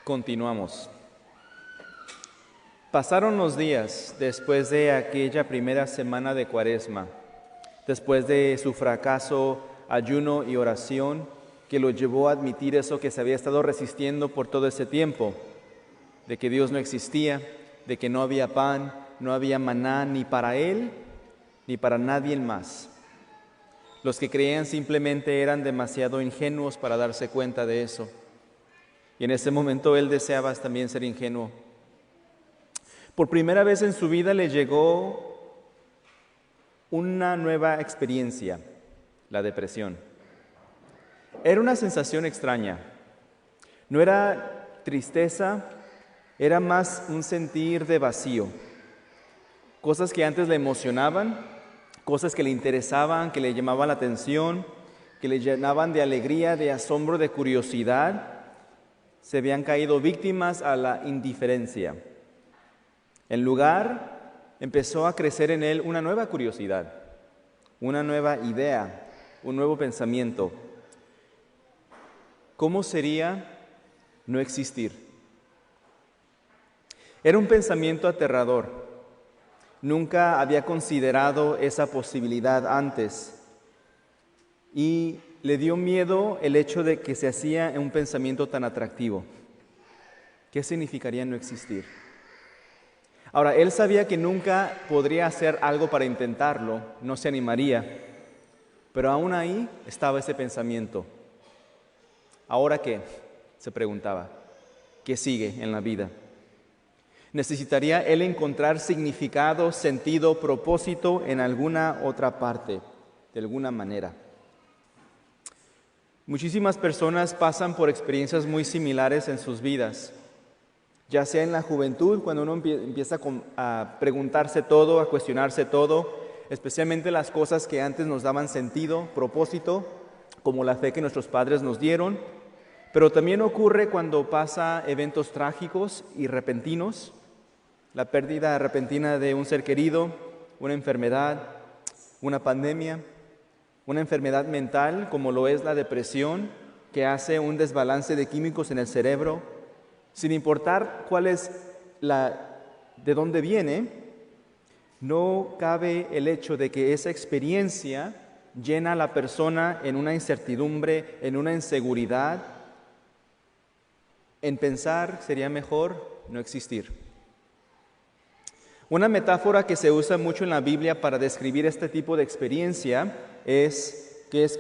Continuamos. Pasaron los días después de aquella primera semana de Cuaresma, después de su fracaso, ayuno y oración, que lo llevó a admitir eso que se había estado resistiendo por todo ese tiempo, de que Dios no existía, de que no había pan, no había maná ni para él ni para nadie más. Los que creían simplemente eran demasiado ingenuos para darse cuenta de eso. Y en ese momento él deseaba también ser ingenuo. Por primera vez en su vida le llegó una nueva experiencia, la depresión. Era una sensación extraña. No era tristeza, era más un sentir de vacío. Cosas que antes le emocionaban, cosas que le interesaban, que le llamaban la atención, que le llenaban de alegría, de asombro, de curiosidad, se habían caído víctimas a la indiferencia. En lugar, empezó a crecer en él una nueva curiosidad, una nueva idea, un nuevo pensamiento. ¿Cómo sería no existir? Era un pensamiento aterrador. Nunca había considerado esa posibilidad antes y le dio miedo el hecho de que se hacía un pensamiento tan atractivo. ¿Qué significaría no existir? Ahora, él sabía que nunca podría hacer algo para intentarlo, no se animaría, pero aún ahí estaba ese pensamiento. ¿Ahora qué?, se preguntaba. ¿Qué sigue en la vida? ¿Necesitaría él encontrar significado, sentido, propósito en alguna otra parte, de alguna manera? Muchísimas personas pasan por experiencias muy similares en sus vidas, ya sea en la juventud, cuando uno empieza a preguntarse todo, a cuestionarse todo, especialmente las cosas que antes nos daban sentido, propósito, como la fe que nuestros padres nos dieron, pero también ocurre cuando pasa eventos trágicos y repentinos, la pérdida repentina de un ser querido, una enfermedad, una pandemia, una enfermedad mental como lo es la depresión, que hace un desbalance de químicos en el cerebro, sin importar cuál es de dónde viene. No cabe el hecho de que esa experiencia llena a la persona en una incertidumbre, en una inseguridad, en pensar sería mejor no existir. Una metáfora que se usa mucho en la Biblia para describir este tipo de experiencia es que es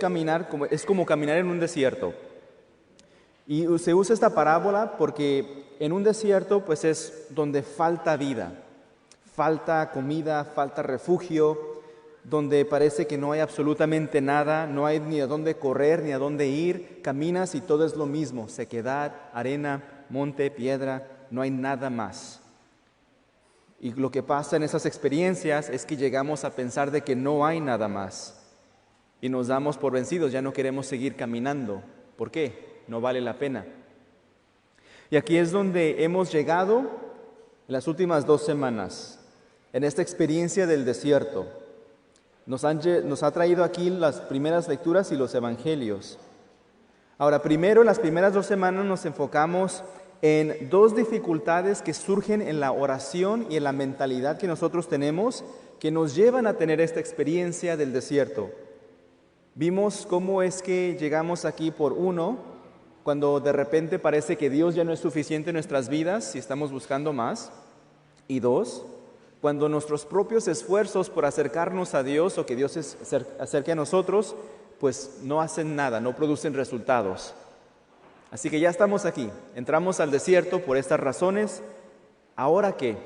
como caminar en un desierto. Y se usa esta parábola porque en un desierto pues es donde falta vida, falta comida, falta refugio, donde parece que no hay absolutamente nada, no hay ni a dónde correr, ni a dónde ir, caminas y todo es lo mismo, sequedad, arena, monte, piedra, no hay nada más. Y lo que pasa en esas experiencias es que llegamos a pensar de que no hay nada más y nos damos por vencidos, ya no queremos seguir caminando. ¿Por qué? No vale la pena. Y aquí es donde hemos llegado en las últimas 2 semanas, en esta experiencia del desierto. Nos ha traído aquí las primeras lecturas y los evangelios. Ahora, primero, en las primeras 2 semanas nos enfocamos en 2 dificultades que surgen en la oración y en la mentalidad que nosotros tenemos, que nos llevan a tener esta experiencia del desierto. Vimos cómo es que llegamos aquí por 1, cuando de repente parece que Dios ya no es suficiente en nuestras vidas y estamos buscando más. Y 2, cuando nuestros propios esfuerzos por acercarnos a Dios o que Dios se acerque a nosotros, pues no hacen nada, no producen resultados. Así que ya estamos aquí, entramos al desierto por estas razones. ¿Ahora qué?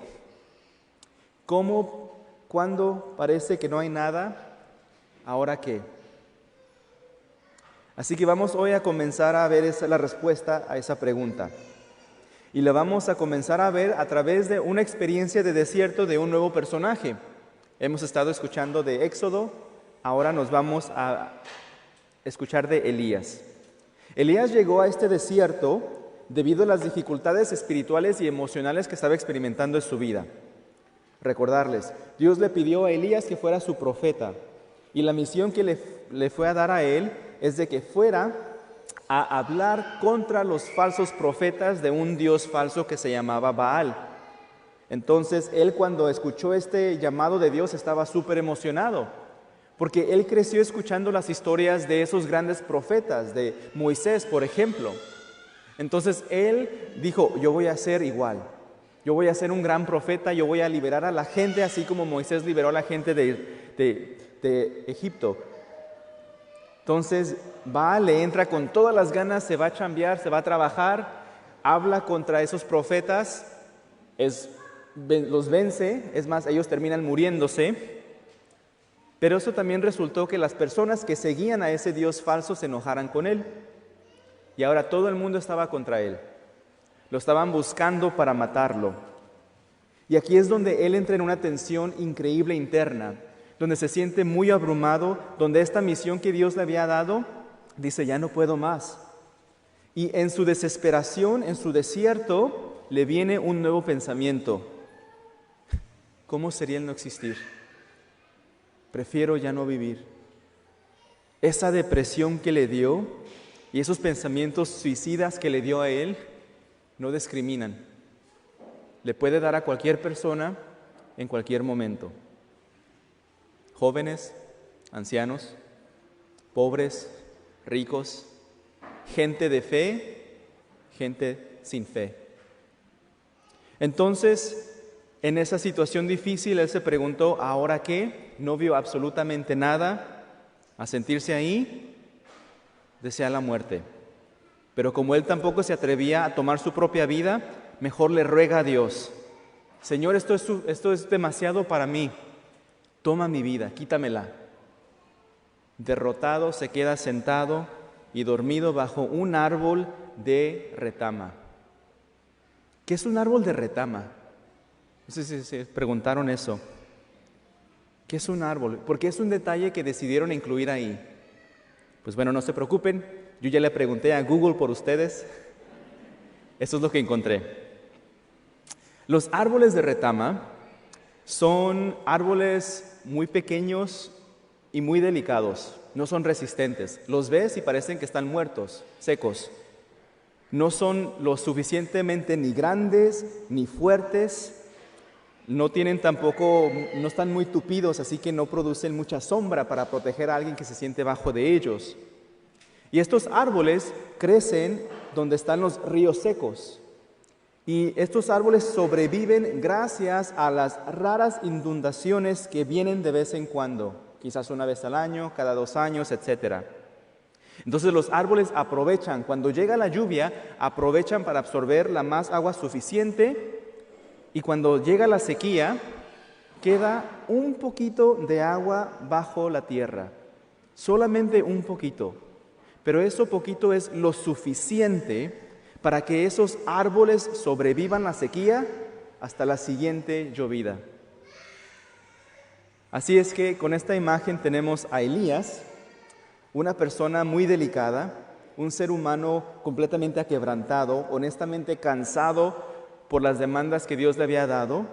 ¿Cómo, cuando parece que no hay nada? ¿Ahora qué? Así que vamos hoy a comenzar a ver la respuesta a esa pregunta. Y la vamos a comenzar a ver a través de una experiencia de desierto de un nuevo personaje. Hemos estado escuchando de Éxodo, ahora nos vamos a escuchar de Elías. Elías llegó a este desierto debido a las dificultades espirituales y emocionales que estaba experimentando en su vida. Recordarles, Dios le pidió a Elías que fuera su profeta y la misión que le fue a dar a él es de que fuera a hablar contra los falsos profetas de un dios falso que se llamaba Baal. Entonces él, cuando escuchó este llamado de Dios, estaba súper emocionado, porque él creció escuchando las historias de esos grandes profetas, de Moisés, por ejemplo. Entonces él dijo, yo voy a ser igual, yo voy a ser un gran profeta, yo voy a liberar a la gente así como Moisés liberó a la gente de Egipto. Entonces Baal le entra con todas las ganas, se va a chambear, se va a trabajar, habla contra esos profetas, los vence, es más, ellos terminan muriéndose. Pero eso también resultó que las personas que seguían a ese Dios falso se enojaran con él. Y ahora todo el mundo estaba contra él. Lo estaban buscando para matarlo. Y aquí es donde él entra en una tensión increíble interna, donde se siente muy abrumado, donde esta misión que Dios le había dado, dice, ya no puedo más. Y en su desesperación, en su desierto, le viene un nuevo pensamiento. ¿Cómo sería el no existir? Prefiero ya no vivir. Esa depresión que le dio y esos pensamientos suicidas que le dio a él no discriminan. Le puede dar a cualquier persona en cualquier momento. Jóvenes, ancianos, pobres, ricos, gente de fe, gente sin fe. Entonces, en esa situación difícil, él se preguntó, ¿ahora qué? No vio absolutamente nada. A sentirse ahí, desea la muerte. Pero como él tampoco se atrevía a tomar su propia vida, mejor le ruega a Dios, Señor, esto es demasiado para mí. Toma mi vida, quítamela. Derrotado, se queda sentado y dormido bajo un árbol de retama. ¿Qué es un árbol de retama? No sé si se preguntaron eso. ¿Qué es un árbol? Porque es un detalle que decidieron incluir ahí. Pues bueno, no se preocupen, yo ya le pregunté a Google por ustedes. Eso es lo que encontré. Los árboles de retama son árboles muy pequeños y muy delicados. No son resistentes. Los ves y parecen que están muertos, secos. No son lo suficientemente ni grandes ni fuertes. No están muy tupidos, así que no producen mucha sombra para proteger a alguien que se siente bajo de ellos. Y estos árboles crecen donde están los ríos secos. Y estos árboles sobreviven gracias a las raras inundaciones que vienen de vez en cuando, quizás una vez al año, cada 2 años, etc. Entonces los árboles aprovechan, cuando llega la lluvia, aprovechan para absorber la más agua suficiente. Y cuando llega la sequía, queda un poquito de agua bajo la tierra, solamente un poquito. Pero eso poquito es lo suficiente para que esos árboles sobrevivan la sequía hasta la siguiente llovida. Así es que con esta imagen tenemos a Elías, una persona muy delicada, un ser humano completamente aquebrantado, honestamente cansado por las demandas que Dios le había dado,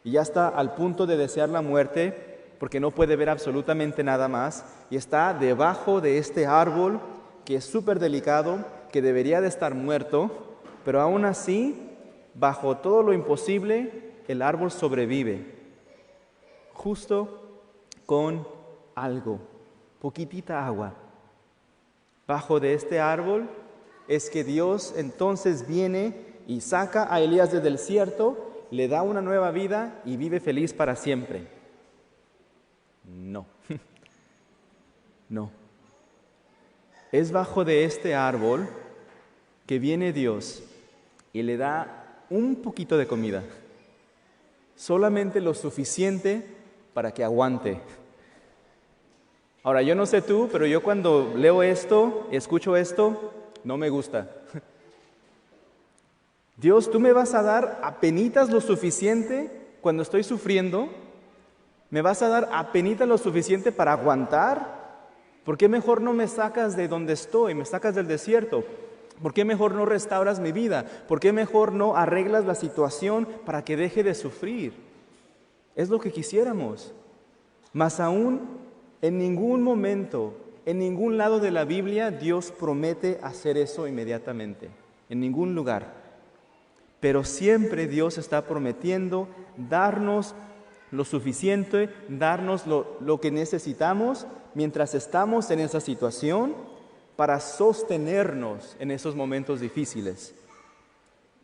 y ya está al punto de desear la muerte porque no puede ver absolutamente nada más, y está debajo de este árbol que es súper delicado, que debería de estar muerto, pero aún así, bajo todo lo imposible, el árbol sobrevive, justo con algo, poquitita agua. Bajo de este árbol es que Dios entonces viene y saca a Elías del desierto, le da una nueva vida y vive feliz para siempre. No, no. Es bajo de este árbol que viene Dios y le da un poquito de comida, solamente lo suficiente para que aguante. Ahora, yo no sé tú, pero yo cuando leo esto, escucho esto, no me gusta. Dios, ¿tú me vas a dar apenitas lo suficiente cuando estoy sufriendo? ¿Me vas a dar apenitas lo suficiente para aguantar? ¿Por qué mejor no me sacas de donde estoy, me sacas del desierto? ¿Por qué mejor no restauras mi vida? ¿Por qué mejor no arreglas la situación para que deje de sufrir? Es lo que quisiéramos. Mas aún en ningún momento En ningún lado de la Biblia Dios promete hacer eso inmediatamente, en ningún lugar. Pero siempre Dios está prometiendo darnos lo suficiente, darnos lo que necesitamos mientras estamos en esa situación para sostenernos en esos momentos difíciles.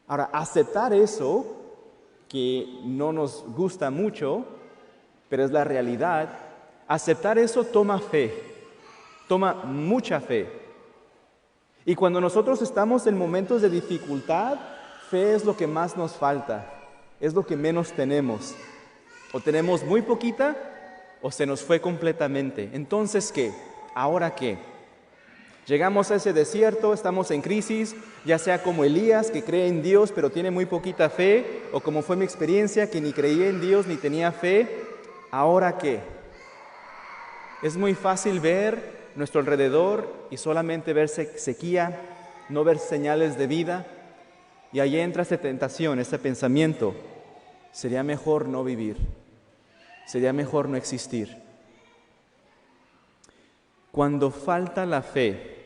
Ahora, aceptar eso, que no nos gusta mucho, pero es la realidad, aceptar eso toma fe, toma mucha fe. Y cuando nosotros estamos en momentos de dificultad, fe es lo que más nos falta, es lo que menos tenemos. O tenemos muy poquita o se nos fue completamente. Entonces, ¿qué? ¿Ahora qué? Llegamos a ese desierto, estamos en crisis, ya sea como Elías, que cree en Dios pero tiene muy poquita fe, o como fue mi experiencia, que ni creía en Dios ni tenía fe. ¿Ahora qué? Es muy fácil ver nuestro alrededor y solamente ver sequía, no ver señales de vida. Y ahí entra esa tentación, ese pensamiento. Sería mejor no vivir, sería mejor no existir. Cuando falta la fe,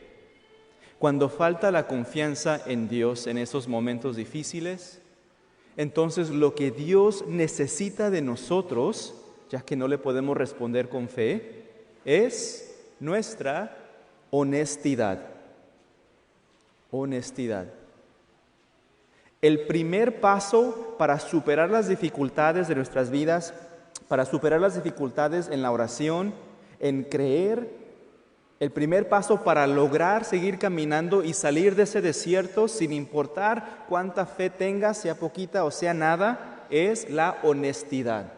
cuando falta la confianza en Dios en esos momentos difíciles, entonces lo que Dios necesita de nosotros, ya que no le podemos responder con fe, es nuestra honestidad. Honestidad. El primer paso para superar las dificultades de nuestras vidas, para superar las dificultades en la oración, en creer, el primer paso para lograr seguir caminando y salir de ese desierto sin importar cuánta fe tengas, sea poquita o sea nada, es la honestidad.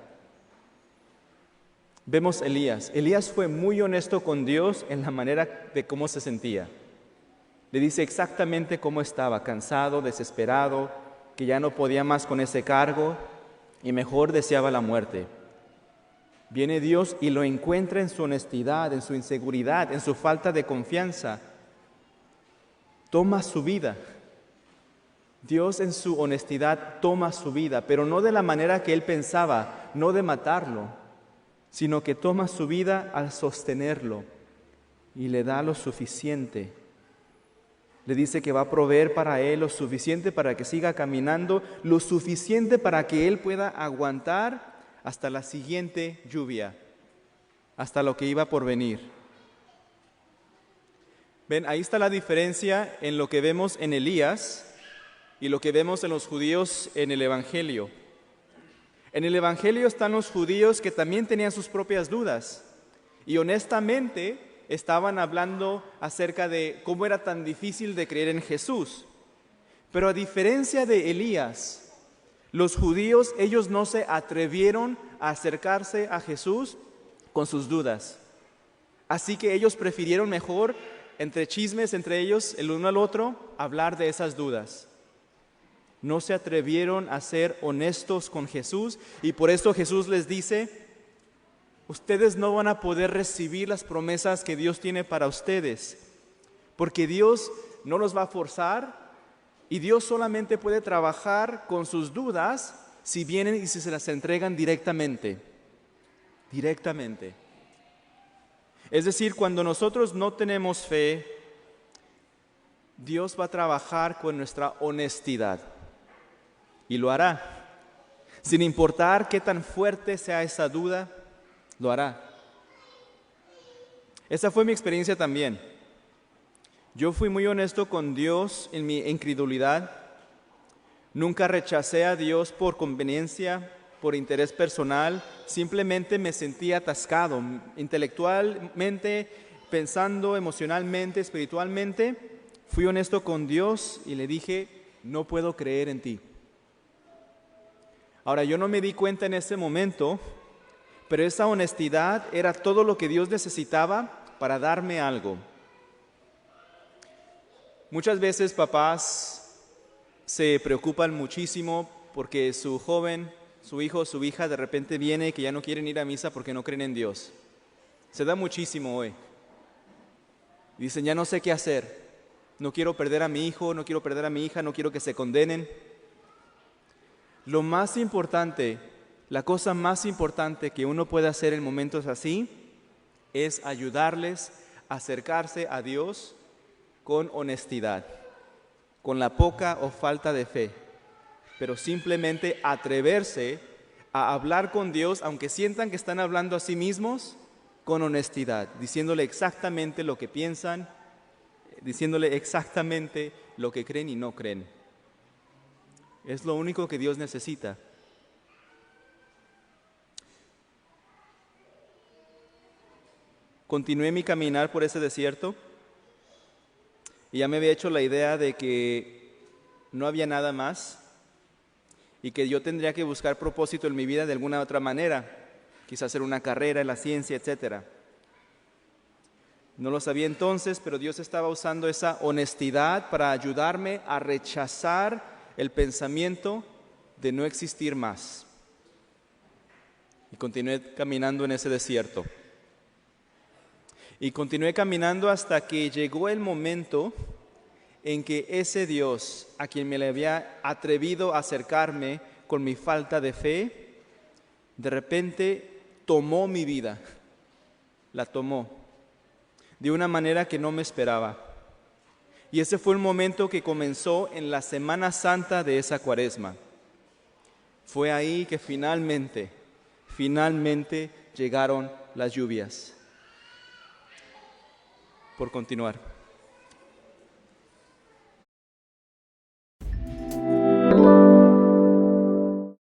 Vemos Elías. Elías fue muy honesto con Dios en la manera de cómo se sentía. Le dice exactamente cómo estaba, cansado, desesperado, que ya no podía más con ese cargo y mejor deseaba la muerte. Viene Dios y lo encuentra en su honestidad, en su inseguridad, en su falta de confianza. Toma su vida. Dios en su honestidad toma su vida, pero no de la manera que él pensaba, no de matarlo, sino que toma su vida al sostenerlo y le da lo suficiente. Le dice que va a proveer para él lo suficiente para que siga caminando, lo suficiente para que él pueda aguantar hasta la siguiente lluvia, hasta lo que iba por venir. Ven, ahí está la diferencia en lo que vemos en Elías y lo que vemos en los judíos en el Evangelio. En el Evangelio están los judíos que también tenían sus propias dudas y honestamente estaban hablando acerca de cómo era tan difícil de creer en Jesús. Pero a diferencia de Elías, los judíos, ellos no se atrevieron a acercarse a Jesús con sus dudas. Así que ellos prefirieron mejor, entre chismes entre ellos, el uno al otro, hablar de esas dudas. No se atrevieron a ser honestos con Jesús y por eso Jesús les dice: ustedes no van a poder recibir las promesas que Dios tiene para ustedes, porque Dios no los va a forzar y Dios solamente puede trabajar con sus dudas si vienen y si se las entregan directamente. Directamente. Es decir, cuando nosotros no tenemos fe, Dios va a trabajar con nuestra honestidad y lo hará. Sin importar qué tan fuerte sea esa duda, lo hará. Esa fue mi experiencia también. Yo fui muy honesto con Dios en mi incredulidad. Nunca rechacé a Dios por conveniencia, por interés personal. Simplemente me sentía atascado, intelectualmente, pensando, emocionalmente, espiritualmente. Fui honesto con Dios y le dije: no puedo creer en ti. Ahora, yo no me di cuenta en ese momento, pero esa honestidad era todo lo que Dios necesitaba para darme algo. Muchas veces papás se preocupan muchísimo porque su joven, su hijo, su hija de repente viene que ya no quieren ir a misa porque no creen en Dios. Se da muchísimo hoy. Dicen: ya no sé qué hacer. No quiero perder a mi hijo, no quiero perder a mi hija, no quiero que se condenen. Lo más importante, la cosa más importante que uno puede hacer en momentos así es ayudarles acercarse a Dios con honestidad, con la poca o falta de fe, pero simplemente atreverse a hablar con Dios, aunque sientan que están hablando a sí mismos, con honestidad, diciéndole exactamente lo que piensan, diciéndole exactamente lo que creen y no creen. Es lo único que Dios necesita. Continué mi caminar por ese desierto y ya me había hecho la idea de que no había nada más y que yo tendría que buscar propósito en mi vida de alguna otra manera, quizás hacer una carrera en la ciencia, etc. No lo sabía entonces, pero Dios estaba usando esa honestidad para ayudarme a rechazar el pensamiento de no existir más. Y continué caminando en ese desierto. Y continué caminando hasta que llegó el momento en que ese Dios, a quien me le había atrevido a acercarme con mi falta de fe, de repente tomó mi vida, la tomó, de una manera que no me esperaba. Y ese fue el momento que comenzó en la Semana Santa de esa Cuaresma. Fue ahí que finalmente llegaron las lluvias. Por continuar.